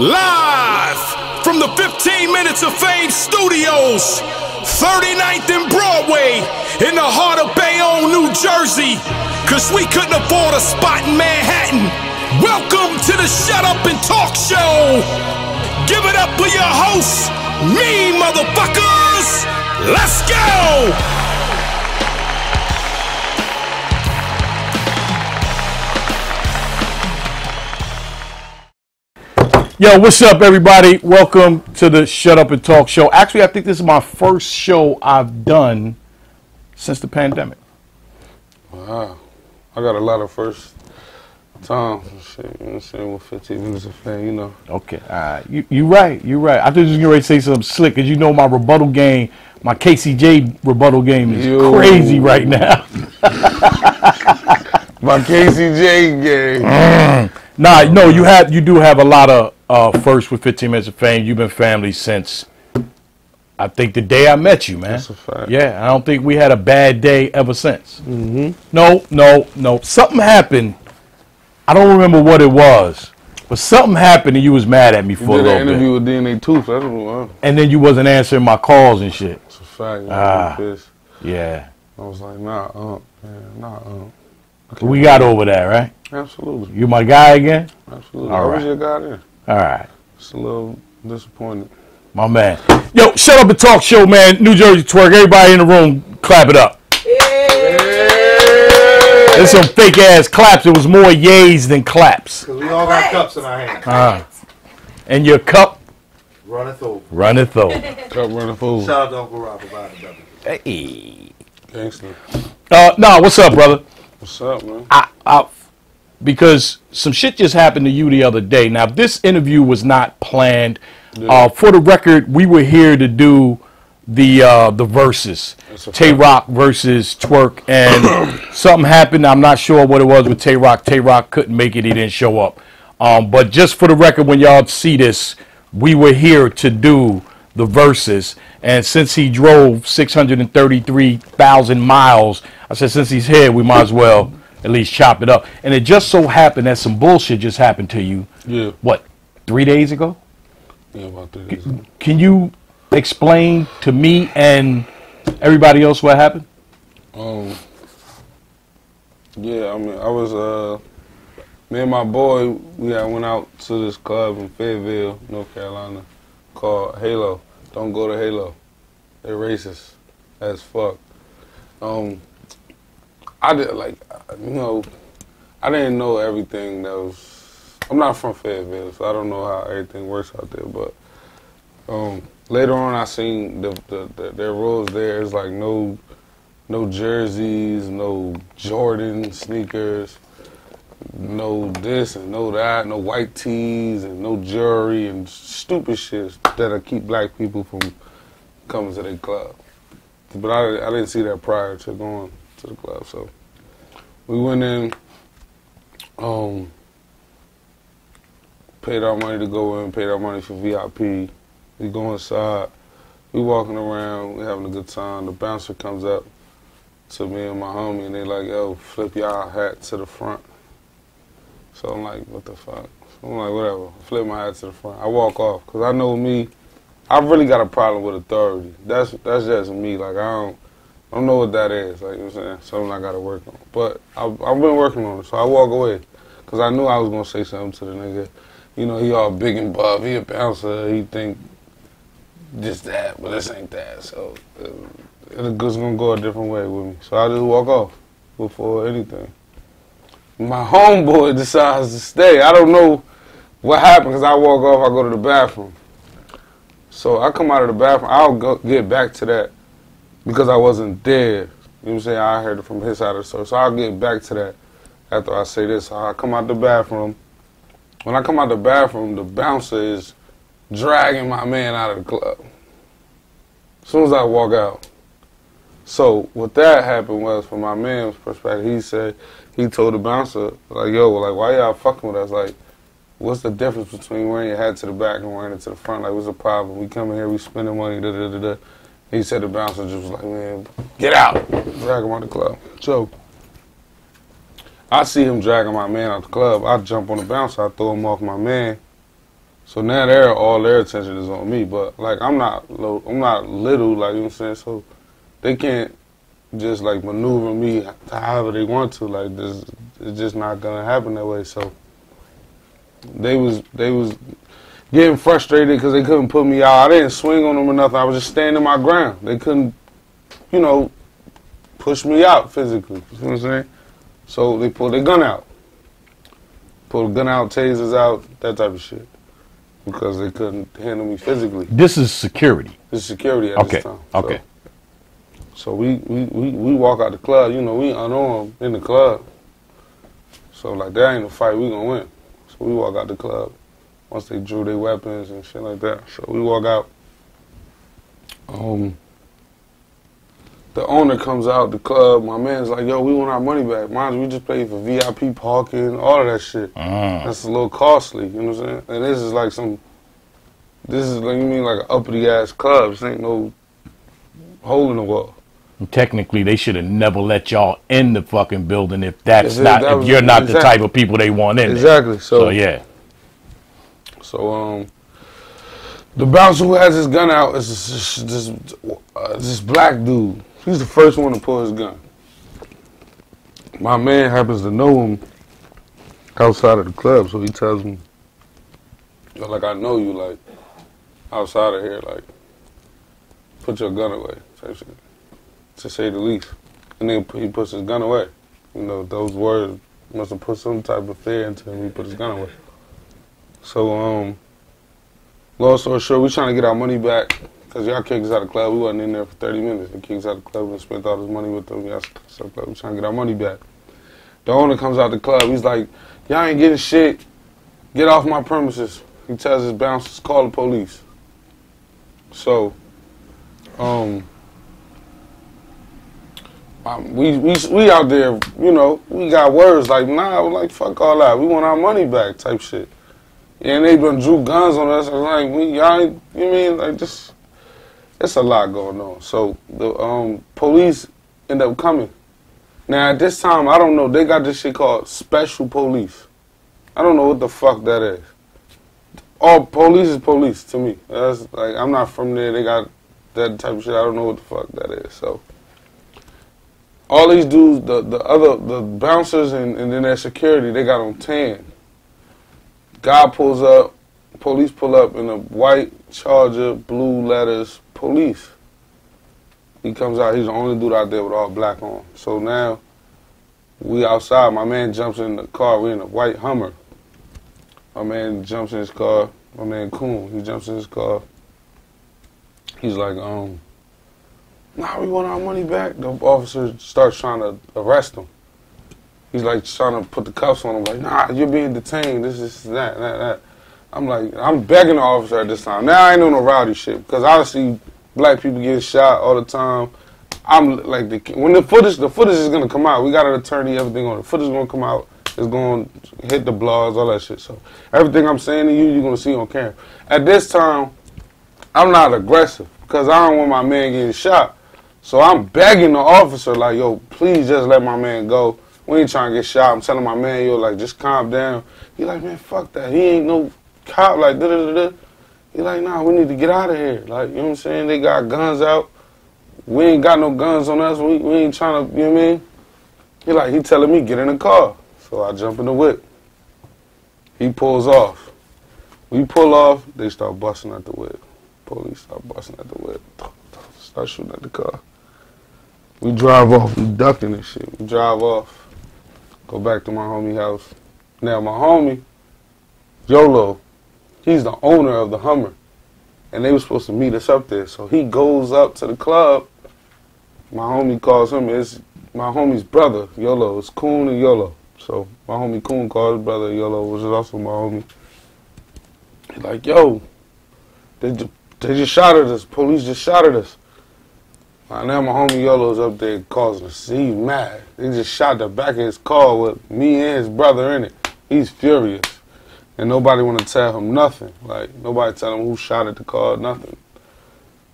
Live from the 15 Minutes of Fame Studios, 39th and Broadway, in the heart of Bayonne, New Jersey, cause we couldn't afford a spot in Manhattan. Welcome to the Shut Up and Talk Show. Give it up for your hosts, me motherfuckers. Let's go. Yo, what's up, everybody? Welcome to the Shut Up and Talk Show. Actually, I think this is my first show I've done since the pandemic. Wow. I got a lot of first times. Shit, you know what I'm saying? With 15 Minutes of Fame, you know. Okay, you right. I thought you was getting ready to say something slick, because you know my rebuttal game, my KCJ rebuttal game is crazy right now. My KCJ game. Nah, no, you do have a lot of first with 15 Minutes of Fame. You've been family since, I think, the day I met you, man. That's a fact. Yeah, I don't think we had a bad day ever since. Mm-hmm. No. Something happened. I don't remember what it was, but something happened and you was mad at me for a little bit. You did an interview with DNA Tooth. That's what. And then you wasn't answering my calls and shit. That's a fact. I was pissed. Yeah. I was like, nah. We got over that, right? Absolutely. You my guy again? Absolutely. All I right. was your guy then. All right. Just a little disappointed. My man. Yo, Shut Up and Talk Show, man. New Jerzey Twork. Everybody in the room, clap it up. There's some fake ass claps. It was more yays than claps. Because we all got cups in our hands. And your cup Runneth over. runneth over. Cup running fool. Shout out to Uncle Rob about it. Hey. Gangster. What's up, brother? What's up, man? Because some shit just happened to you the other day. Now, this interview was not planned. Yeah. For the record, we were here to do the verses. Tay-Rock versus Twork, and something happened. I'm not sure what it was with Tay-Rock. Tay-Rock couldn't make it. He didn't show up. But just for the record, when y'all see this, we were here to do the verses. And since he drove 633,000 miles, I said, since he's here, we might as well at least chop it up. And it just so happened that some bullshit just happened to you. Yeah. What, 3 days ago? Yeah, about 3 days ago. Can you explain to me and everybody else what happened? Yeah, I mean, I was, me and my boy, we had went out to this club in Fayetteville, North Carolina, called Halo. Don't go to Halo. They're racist as fuck. I did, like, you know, I didn't know everything that was, I'm not from Fayetteville, so I don't know how everything works out there, but later on I seen their rules there. It's like no jerseys, no Jordan sneakers, no this and no that, no white tees and no jewelry and stupid shit that'll keep black people from coming to their club. But I didn't see that prior to going to the club, so we went in, paid our money to go in, paid our money for VIP. We go inside, we walking around, we having a good time. The bouncer comes up to me and my homie, and they like, yo, flip y'all hat to the front. So I'm like, what the fuck? So I'm like, whatever, flip my hat to the front. I walk off, because I know me, I really got a problem with authority. That's just me. Like, I don't know what that is. Like, you know what I'm saying? Something I got to work on. But I've been working on it, so I walk away. Because I knew I was going to say something to the nigga. You know, he all big and buff. He a bouncer. He think this, that, but this ain't that. So it's going to go a different way with me. So I just walk off before anything. My homeboy decides to stay. I don't know what happened, because I walk off, I go to the bathroom. So I come out of the bathroom. I'll get back to that because I wasn't there. You know what I'm saying? I heard it from his side of the story. So I'll get back to that after I say this. So I come out the bathroom. When I come out the bathroom, the bouncer is dragging my man out of the club as soon as I walk out. So what that happened was, from my man's perspective, he said, he told the bouncer, like, yo, like, why y'all fucking with us? Like, what's the difference between wearing your hat to the back and wearing it to the front? Like, what's the problem? We come in here, we spending money, da-da-da-da. He said the bouncer just was like, man, get out. Drag him out the club. So I see him dragging my man out the club. I jump on the bouncer. I throw him off my man. So now all their attention is on me. But like I'm not little, like you know what I'm saying. So they can't just like maneuver me however they want to. Like this, it's just not gonna happen that way. So they was getting frustrated because they couldn't put me out. I didn't swing on them or nothing. I was just standing my ground. They couldn't, you know, push me out physically. You know what I'm saying? So they pulled their gun out. Pulled the gun out, tasers out, that type of shit. Because they couldn't handle me physically. This is security. This is security at this time. Okay. So we walk out the club, you know, we unarmed in the club. So like that ain't a fight, we gonna win. So we walk out the club once they drew their weapons and shit like that. So we walk out. The owner comes out the club, my man's like, yo, we want our money back. Mind you, we just paid for VIP parking, all of that shit. That's a little costly, you know what I'm saying? And this is like you mean like an uppity ass club. This ain't no hole in the wall. Technically, they should have never let y'all in the fucking building if if you're not exactly the type of people they want in. Exactly. There. So yeah. So the bouncer who has his gun out is this black dude. He's the first one to pull his gun. My man happens to know him outside of the club, so he tells me, yo, like, I know you, like, outside of here, like, put your gun away, type shit, to say the least. And then he puts his gun away. You know, those words must have put some type of fear into him. He put his gun away. So, long story short, we trying to get our money back. Because y'all kicked us out of the club. We wasn't in there for 30 minutes. They kicked us out of the club and spent all this money with them. Y'all kicked us out of the club. We trying to get our money back. The owner comes out the club. He's like, y'all ain't getting shit. Get off my premises. He tells his bouncers, call the police. So, we out there, you know, we got words like, nah, we're like, fuck all that. We want our money back type shit. And they done drew guns on us. I was like, y'all ain't, you mean, like, just... It's a lot going on. So the police end up coming. Now at this time, I don't know. They got this shit called special police. I don't know what the fuck that is. All police is police to me. That's like I'm not from there. They got that type of shit. I don't know what the fuck that is. So all these dudes, the bouncers and then their security, they got on tan. Guy pulls up. Police pull up in a white Charger, blue letters, police. He comes out, he's the only dude out there with all black on. So now, we outside, my man jumps in the car, we're in a white Hummer. My man jumps in his car, my man Coon, he jumps in his car. He's like, nah, we want our money back. The officer starts trying to arrest him. He's like trying to put the cuffs on him, like, nah, you're being detained, this, that. I'm like, I'm begging the officer at this time. Now I ain't on no rowdy shit because I see black people get shot all the time. I'm like, when the footage is gonna come out. We got an attorney, everything on it. The footage is gonna come out. It's gonna hit the blogs, all that shit. So everything I'm saying to you, you're gonna see on camera. At this time, I'm not aggressive because I don't want my man getting shot. So I'm begging the officer, like, yo, please just let my man go. We ain't trying to get shot. I'm telling my man, yo, like, just calm down. He like, man, fuck that. He ain't no cop, like, da-da-da-da. He like, nah, we need to get out of here. Like, you know what I'm saying? They got guns out. We ain't got no guns on us. We ain't trying to, you know what I mean? He telling me, get in the car. So I jump in the whip. He pulls off. We pull off, they start busting at the whip. Police start busting at the whip. Start shooting at the car. We drive off, we ducking and shit. We drive off, go back to my homie house. Now my homie, Yolo, he's the owner of the Hummer. And they were supposed to meet us up there. So he goes up to the club. My homie calls him, it's my homie's brother, Yolo. It's Coon and Yolo. So my homie Coon called his brother Yolo, which is also my homie. He's like, yo, they just shot at us. Police just shot at us. Now my homie Yolo's up there causing us. He's mad. They just shot the back of his car with me and his brother in it. He's furious. And nobody want to tell him nothing. Like, nobody tell him who shot at the car, nothing.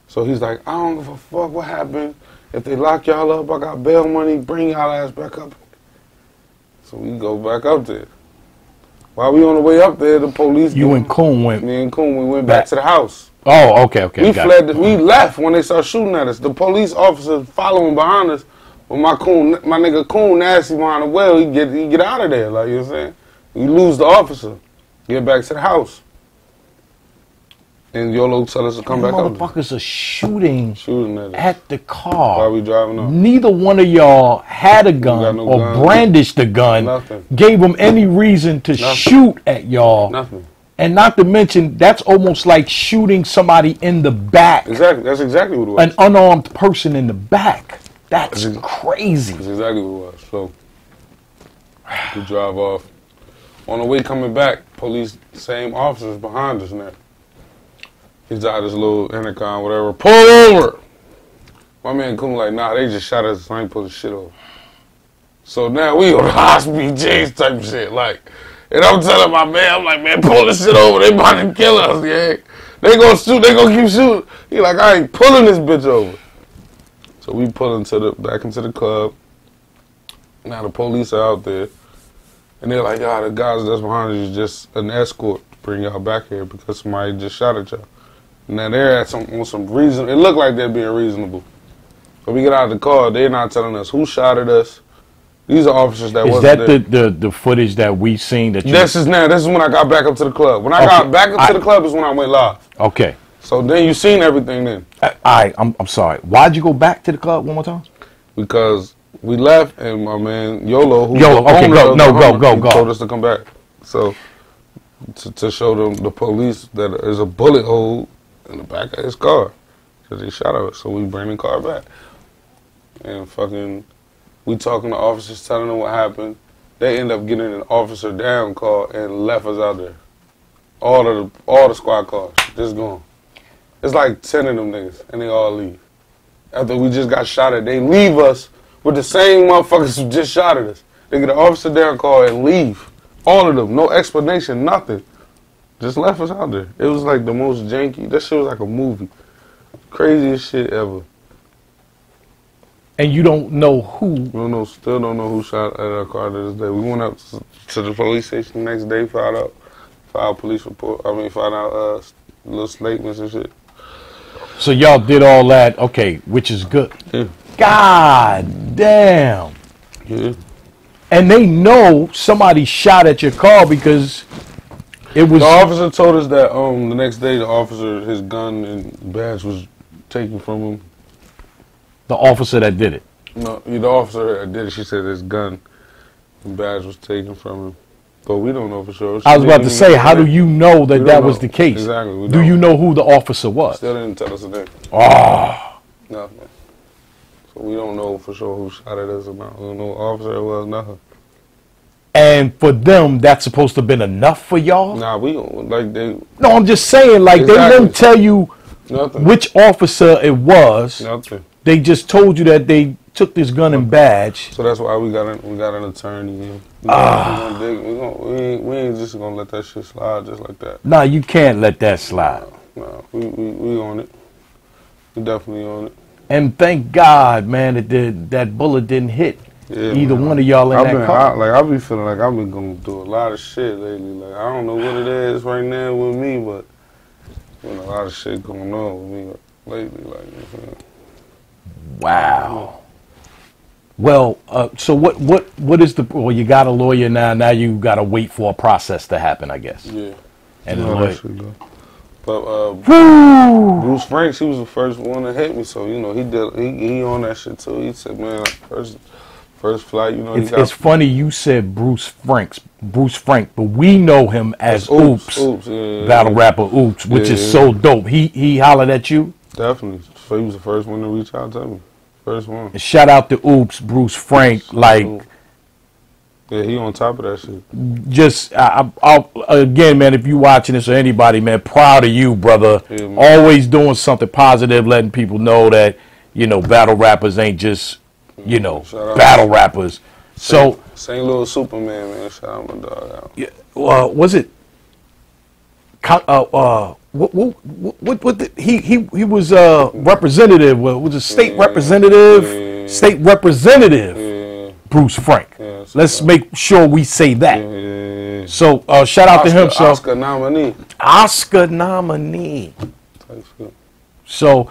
So he's like, I don't give a fuck what happened. If they lock y'all up, I got bail money, bring y'all ass back up. So we go back up there. While we on the way up there, the police. You and Coon went. Me and Coon, we went back to the house. Oh, okay. We fled. We left when they started shooting at us. The police officers following behind us. But my nigga Coon nasty behind the wheel. He get out of there. Like you know what I'm saying. We lose the officer. Get back to the house. And Yolo tell us to come back up. Motherfuckers are shooting at the car. While we driving up. Neither one of y'all had a gun or brandished a gun. Nothing. Gave them any reason to shoot at y'all. Nothing. And not to mention, that's almost like shooting somebody in the back. Exactly. That's exactly what it was. An unarmed person in the back. That's crazy. That's exactly what it was. So we drive off. On the way coming back, police, same officers behind us now. He's out his little intercom, whatever. Pull over! My man Coon like, nah, they just shot us, so I ain't pulling shit over. So now we on high-speed chase type shit, like, and I'm telling my man, I'm like, man, pull this shit over, they about to kill us, yeah. They gonna shoot, they gonna keep shooting. He like, I ain't pulling this bitch over. So we pull back into the club. Now the police are out there. And they're like, the guys that's behind you is just an escort to bring y'all back here because somebody just shot at y'all. Now they're at some reason. It looked like they're being reasonable. So we get out of the car. They're not telling us who shot at us. These are officers that wasn't there. Is that the footage that we seen? This is when I got back up to the club. When I got back up to the club is when I went live. Okay. So then you seen everything then. I'm sorry. Why'd you go back to the club one more time? Because we left and my man Yolo, who's go. He told us to come back. So to show them the police that there's a bullet hole in the back of his car because he shot at us. So we bring the car back and we talking to officers, telling them what happened. They end up getting an officer down call and left us out there. All the squad cars just gone. It's like 10 of them niggas and they all leave. After we just got shot at, they leave us with the same motherfuckers who just shot at us. They get an officer down call and leave. All of them, no explanation, nothing. Just left us out there. It was like the most janky. That shit was like a movie. Craziest shit ever. And you don't know who? Still don't know who shot at our car to this day. We went up to the police station the next day, filed police report. Filed out little statements and shit. So y'all did all that, okay, which is good. Yeah. God damn. Yeah. And they know somebody shot at your car because it was... The officer told us that the next day the officer, his gun and badge was taken from him. The officer that did it? No, the officer that did it, she said his gun and badge was taken from him. But we don't know for sure. I was about to say, how do you know that was the case? Exactly. Do you know who the officer was? Still didn't tell us a thing. Oh. Nothing. So we don't know for sure who shot at us or not. We don't know who officer it was, nothing. And for them, that's supposed to have been enough for y'all? Nah, we don't, like they... No, I'm just saying, like, they didn't tell you which officer it was. Nothing. They just told you that they took this gun and badge. So that's why we got an attorney. We ain't just gonna let that shit slide just like that. Nah, you can't let that slide. No, we on it. We definitely on it. And thank God, man, that bullet didn't hit either one of y'all in that car. I be feeling like I've been gonna do a lot of shit lately. Like I don't know what it is right now with me, but a lot of shit going on with me lately. Like, wow. Well, so what is well, you got a lawyer now. Now you got to wait for a process to happen, I guess. Yeah. And the lawyer. But Bruce Franks, he was the first one to hit me, so he on that shit too. He said, man, first flight, It's funny you said Bruce Frank, but we know him as Oops, battle rapper Oops, which is so dope. He hollered at you. Definitely, so he was the first one to reach out to me. First one. And shout out to Oops, Bruce Frank, like. Yeah, he on top of that shit. Just, again, man, if you watching this or anybody, man, proud of you, brother. Yeah, always doing something positive, letting people know that, battle rappers ain't just, battle rappers. So St. Louis Superman, man. Shout out my dog out. Yeah, was it? He was representative. Was a state representative? State representative. Bruce Frank. Let's make sure we say that. me. So shout out to him. So Oscar nominee. Oscar nominee. Type shit. So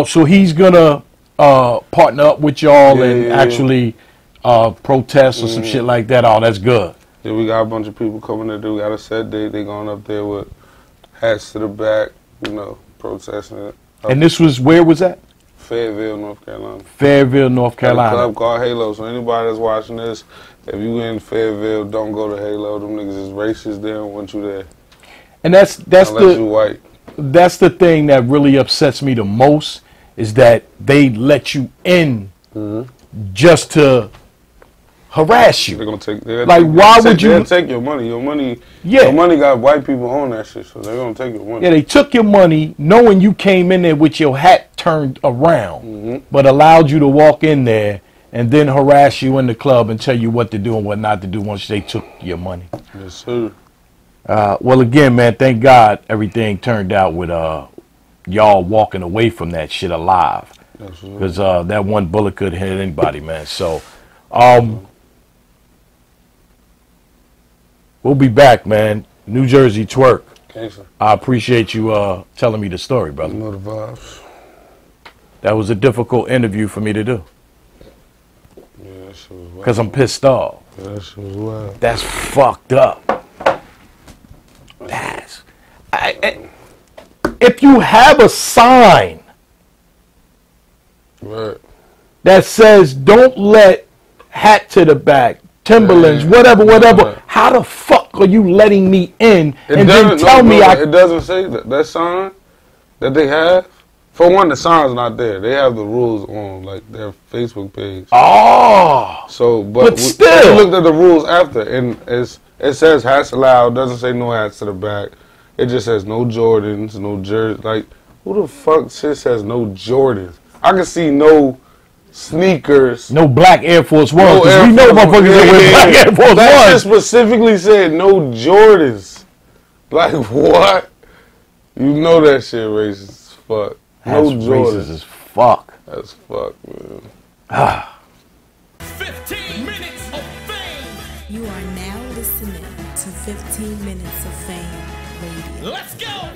so he's gonna partner up with y'all and actually protest or some shit like that. Oh, that's good. Yeah, we got a bunch of people coming to do. We got a set date. They going up there with hats to the back, you know, protesting it. And this was, where was that? Fayetteville, North Carolina. Fayetteville, North Carolina. At a club called Halo. So anybody that's watching this, if you in Fayetteville, don't go to Halo. Them niggas is racist. They don't want you there. And that's Unless you white. That's the thing that really upsets me the most, is that they let you in just to harass you. They're gonna take. Like, why would you? They'll take your money. Your money. Yeah. Your money got white people on that shit, so they're gonna take your money. Yeah, they took your money, knowing you came in there with your hat turned around, but allowed you to walk in there and then harass you in the club and tell you what to do and what not to do once they took your money. Yes, sir. Well, again, man, thank God everything turned out with y'all walking away from that shit alive, because that one bullet could hit anybody, man. So we'll be back, man. New Jerzey Twork. Gangsta. I appreciate you telling me the story, brother. You know the vibes. That was a difficult interview for me to do, Yeah, that shit was wild. because I'm pissed off. Yeah, that shit was wild. That's fucked up. If you have a sign Right. that says "Don't let hat to the back, Timberlands, whatever," Right. how the fuck are you letting me in It and then doesn't- tell me It doesn't say that. That sign that they have. For one, the sign's not there. They have the rules on like their Facebook page. Oh, So, but still. we looked at the rules after, and it says hats allowed. Doesn't say no hats to the back. It just says no Jordans, no jersey. Like, who the fuck shit says no Jordans? I can see no sneakers. no black Air Force Ones, No because Air we know Force motherfuckers that wear black Air Force That shit Ones. specifically said no Jordans. Like, what? You know that shit racist as fuck. That's No racist Jordans. as fuck. That's fuck, man. 15 minutes of fame. You are now listening to 15 Minutes of Fame Radio. Let's go.